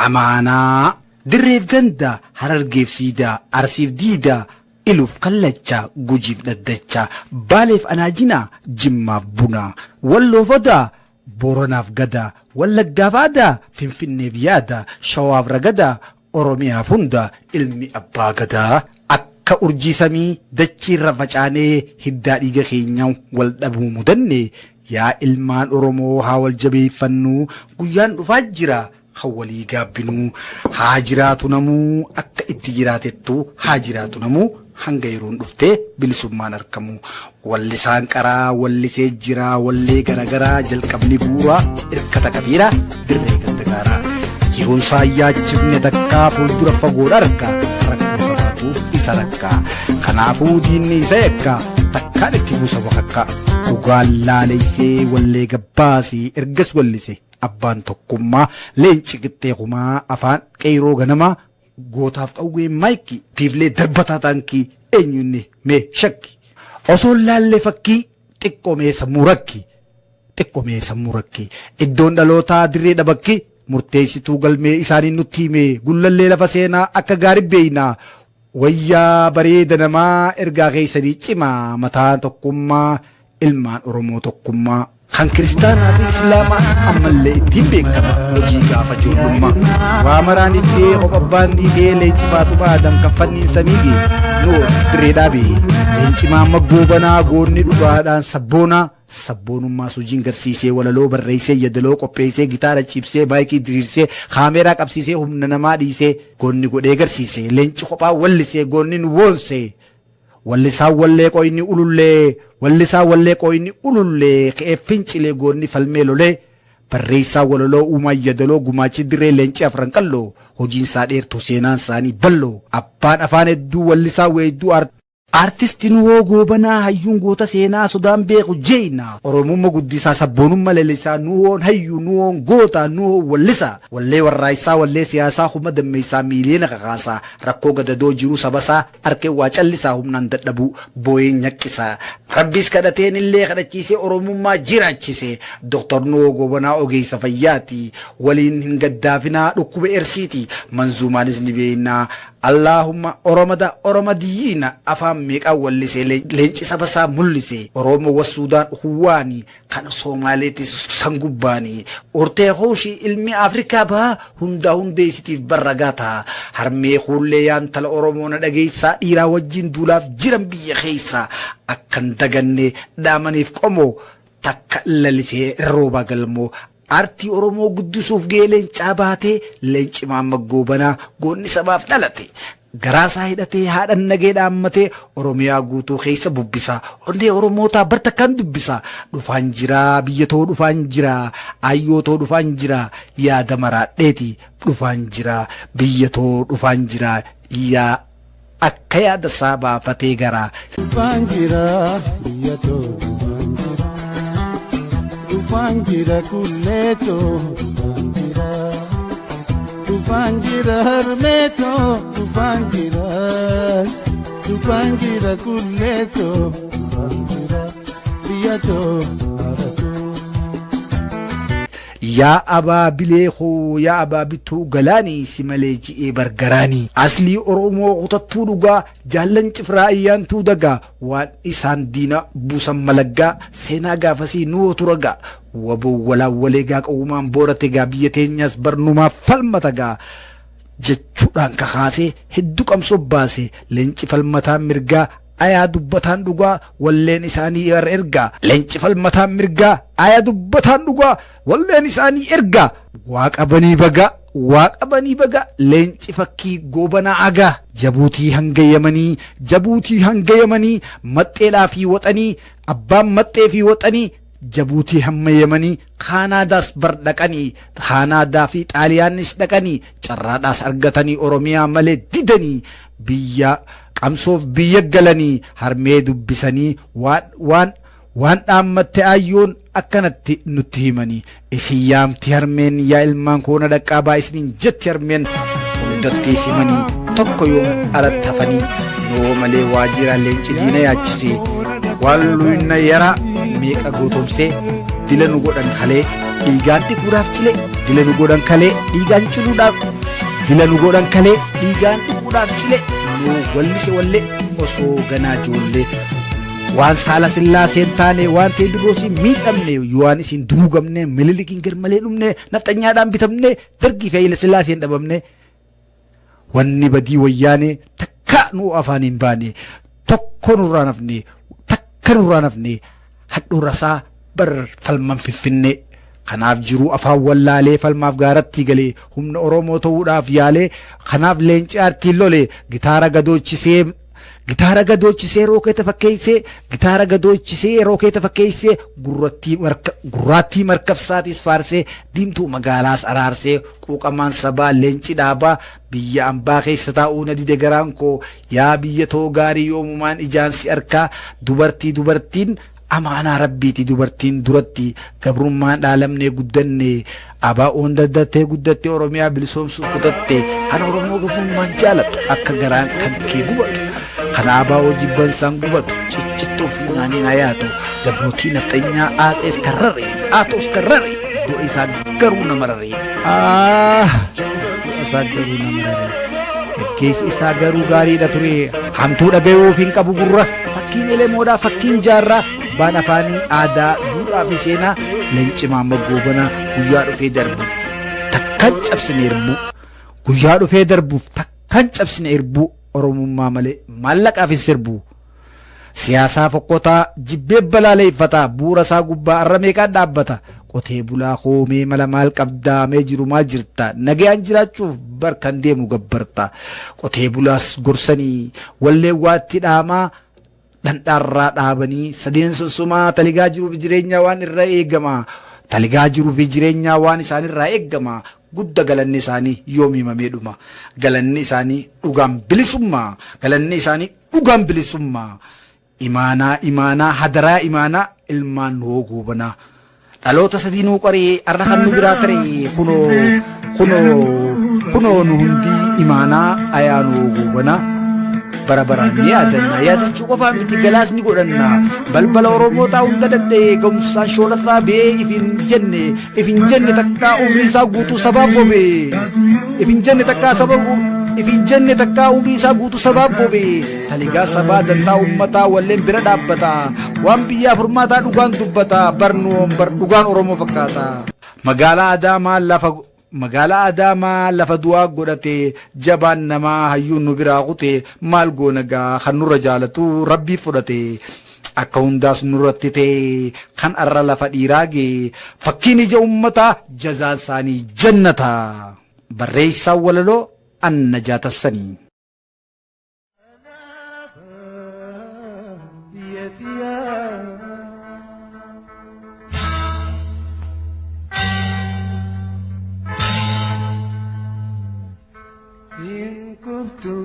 amaanaa dirreef ganda harargeef siidaa arsiif diidaa iluuf kallacha gujiif dhaddacha baaleef anaajina jimmaaf buna walloof odaa boronaaf gada wallaggaaf aadaa finfinneef yaada shawaaf ragada oromiyaaf hunda ilmi abbaa gadaa akka urjii samii dachiirra facaanee hiddaa dhiiga keenya wal dhabuu mudanne yaa ilmaan oromoo haa wal jabeeffannuu guyyaan dhufaa jira hawalii gaabbinuu haa jiraatu namuu akka itti jiraatettu haa jiraatu namuu hanga yeroon dhuftee bilisummaan argamu wallisaan qaraa wallisee jira wallee garagaraa jalqabni bu'aa irkata qabiira dirree gandagaaraa jiruun saayyaachifne takkaa fuuldura fagoodha argaa rakkoo sabaatu isa rakkaa kanaafuu diinni isa yakkaa takkaan itti buusa bakakkaa dhugaan laaleessee wallee gabbaasee ergas wallise abbaan tokkummaa leenci qixxeekumaa afaan qeyroo ganamaa gootaaf qawwee maayikii biiflee darbataa taankii eenyunni mee shakki osoo laallee fakkii xiqqoomee sammuu rakki iddoon dhalootaa dirree dhabakki murteessituu galmee isaanii nutti hime gullallee lafa seenaa akka gaarii beeynaa wayyaa bareeda namaa ergaa keessanii cimaa mataan tokkummaa ilmaan oromoo tokkummaa kan kiristaanaa fi islaamaa ammallee ittiin beekama hojii gaafa ijoollummaa waa maraaniif ga'ee qophabbaan diitee leenci faatuma adam kan fanniin samiigee noo dirree dhaabee leenci maamma goobanaa goonni dhugaadhaan sabboonummaa sujiin garsiisee walaloo barreessee yadaloo qopheessee gitaara cibsee maayikii diriirsee kaameeraa qabsiisee humna namaa dhiisee goonni godhee garsiisee leenci kophaa wallisee goonni nu boonsee wallisaa wallee qoyni ulullee ka'ee fincilee goonni falmee lolee barreessaa walaloo uumaa yadaloo gumaachi dirree leenci afran qalloo hojiin isaa dheertuu seenaan isaanii balloo abbaan afaan hedduu wallisaa weedduu artistiin hoo goobanaa hayyuun goota seenaa sodaan beeku jeena oromummaa guddisaa sabboonummaa lalisaa nuhoon hayyuu nuhoon goota nuhoon wallisaa wallee warraayisaa wallee siyaasaa humna dammeessaa miiliyoona kakaasaa rakkoo gadadoo jiruu sabasaa harkee waa callisaa humnaan dadhabuu booyeen nyaqqisaa rabbiis kadhateen illee kadhachiisee oromummaa jiraachisee doktor nuhoo goobanaa ogeessa fayyaati waliin hin gaddaafinaa dhukkuba ersiiti manzuumaanis ni beeknaa Allahumma oromadiyyiina afaan meeqaa wallisee leenci sabasaa mul'ise oromo wasuudaan huwaanii kan soomaaleetis sangubbaanii urtee hooshii ilmi afrikaa baa hundeessitiif barragaataa harmee kuullee yaantala oromoona dhageessaa dhiiraa wajjin duulaaf jiran biyya keessa akkan daganne dhaamaniif qomoo takka lalisee roobaa galmoo artii oromoo guddisuuf ga'ee leencaa baatee leenci maamma goobanaa goonni sabaaf dhalate garaasaa hidhatee haadhan nagee dhaammatee oromiyaa guutuu keessa bubbisaa onnee oromootaa barta kan dubbisaa dhufaan jiraa biyyatoo dhufaan jiraa ayyootoo dhufaan jiraa yaada maraadheeti dhufaan jiraa biyyatoo dhufaan jiraa yaa akka yaada isaa baafatee garaa dhufaan jiraa biyyatoo Tufangira kuleto, tufangira hermeto, tufangira kuleto, biyato aratu. yaa abaa bileekoo yaa abaa bituu galaanii si malee ji'ee bargaraanii aslii oromoo kutattuu dhugaa jaallan cifraa ayyaantuu dagaa waan isaan diina buusan malaggaa seenaa gaafasii nuwo turagaa waboo walaawwaleegaa qawumaan boorategaa biyya teenyaas barnumaa falmatagaa jechuudhaan kakaasee hedduu qabsoo baase leenci falmataa mirgaa ayaa dubbataan dhugaa walleen isaanii ergaa leenci falmataan mirgaa ayaa dubbataan dhugaa walleen isaanii ergaa waaqa banii baga leenci fakkii goobanaa agaa jabuutii hangayamanii maxxeedhaa fi waxanii abbaan maxxee fi waxanii jabuutii hammayamanii kaanaadaas bardhaqanii kaanaadaa fi xaaliyaanis dhaqanii carraadhaas argatanii oromiyaa malee didanii biyya qamsoof biyya galanii harmee dubbisanii waan dhaammatte ayyoon akkanatti nutti himanii isin yaamti harmeen yaa ilmaan koona dhaqqaabaa isiniin jetti harmeen hundatti simanii tokko yoom alatti hafanii noo malee waajjira leenci diina yaachisee waan luyna yara meeqa gootomsee dila nu godhan kalee dhiigaan dhiquudhaaf cile dila nu godhan kalee dhiigaan ciluudhaaf dila nu godhan kalee dhiigaan dhuguudhaaf cile nu wallise wallee osoo ganaa ijoollee waan saala sillaaseen taane waan teediroosii miidhamne waan isin duugamne mililikiin garmalee dhumne nafxanyaadhaan bitamne dargii fi Haayile Sillaaseen dhabamne wanni badii wayyaane takka nu afaan hin baane tokko nurraa nafne takka nurraa nafne hadhuurasaa bar falman Finfinne kanaaf jiru afaan wallaalee falmaaf gaaratti galee humna Oromoo ta'uudhaaf yaalee kanaaf leenci aartiin lole gitaara gadoochisee rookeeta fakkeessee gitaara gadoochisee rookeeta fakkeessee gurraattii markabsaatis faarsee diimtuu magaalaas araarsee quuqamaan sabaa leenci dhaabaa biyya ambaa keessa taa'uu na dide garaan koo yaa biyya too gaarii yoomumaan ijaansi arkaa dubartiin amaanaa rabbiiti dubartiin duratti gabrummaan dhaalamnee guddanne abaa'oon daddattee guddatte Oromiyaa bilisoomsuu kutatte kan Oromoo gabrummaan jaalatu akka garaan kan kee gubatu kan abaa'oo jibbansaan gubatu ciccittuu fi naaniin hayaatu gabrootii nafxanyaa aasees karrare aatoos karrare du'a isaa garuu nama raree gaggeessi isaa garuu gaariidha ture hamtuu dhagayuuf hin qabu gurra fakkiin elemoodhaa fakkiin jaarraa baan afaanii aadaa duudhaa fi seenaa leenci maamma goobanaa guyyaa dhufee darbuuf takkan cabsine irbuu guyyaa dhufee darbuuf takkan cabsine irbuu Oromummaa malee maallaqaaf hin sirbuu siyaasaa fokkotaa jibbee balaaleeffataa bu'uura isaa gubbaa arra meeqaan dhaabbata qotee bulaa hoomee mala maal qabdaamee jiru maal jirta nagayaan jiraachuuf barkan deemu gabbarta qotee bulaas gorsanii wallee waatti dhaamaa dhandhaarraa dhaabanii sadeen sunsumaa taligaa jiruuf jireenya waan irraa eegama taligaa jiruuf jireenya waan isaan irraa eegama gudda galanni isaanii yoomimamee dhuma galanni isaanii dhugaan bilisummaa galanni isaanii dhugaan bilisummaa imaanaa hadaraa imaanaa ilmaan hoo goobanaa dhaloota sadiinuu qoree arra kan nu biraa taree kunoo nu hundi imaanaa ayaanuu goobanaa bara baraan ni yaadanna yaadachuu qofaa miti galaas ni godhanna balbala Oromootaa hunda danda'e ga'umsaan shoolataa bee ifin jenne takkaa umrii isaa guutuu sabaaf bobe ifin jenne takkaa umrii isaa guutuu sabaaf bobe taligaa sabaa dantaa ummataa walleen bira dhaabbata waan biyyaaf furmaataa dhugaan dubbata barnuun bar dhugaan Oromoo fakkaata magaalaa Adaamaa lafa du'aa godhate jabaan namaa hayyuun nu biraa kute maal goonagaa kan nurra jaalatu rabbii fudhate akka hundaas nurratti ta'e kan arra lafa dhiiraage fakkiin ija ummataa jazaan isaanii jannata barreessaa walaloo anna jaatassanii. Kurtu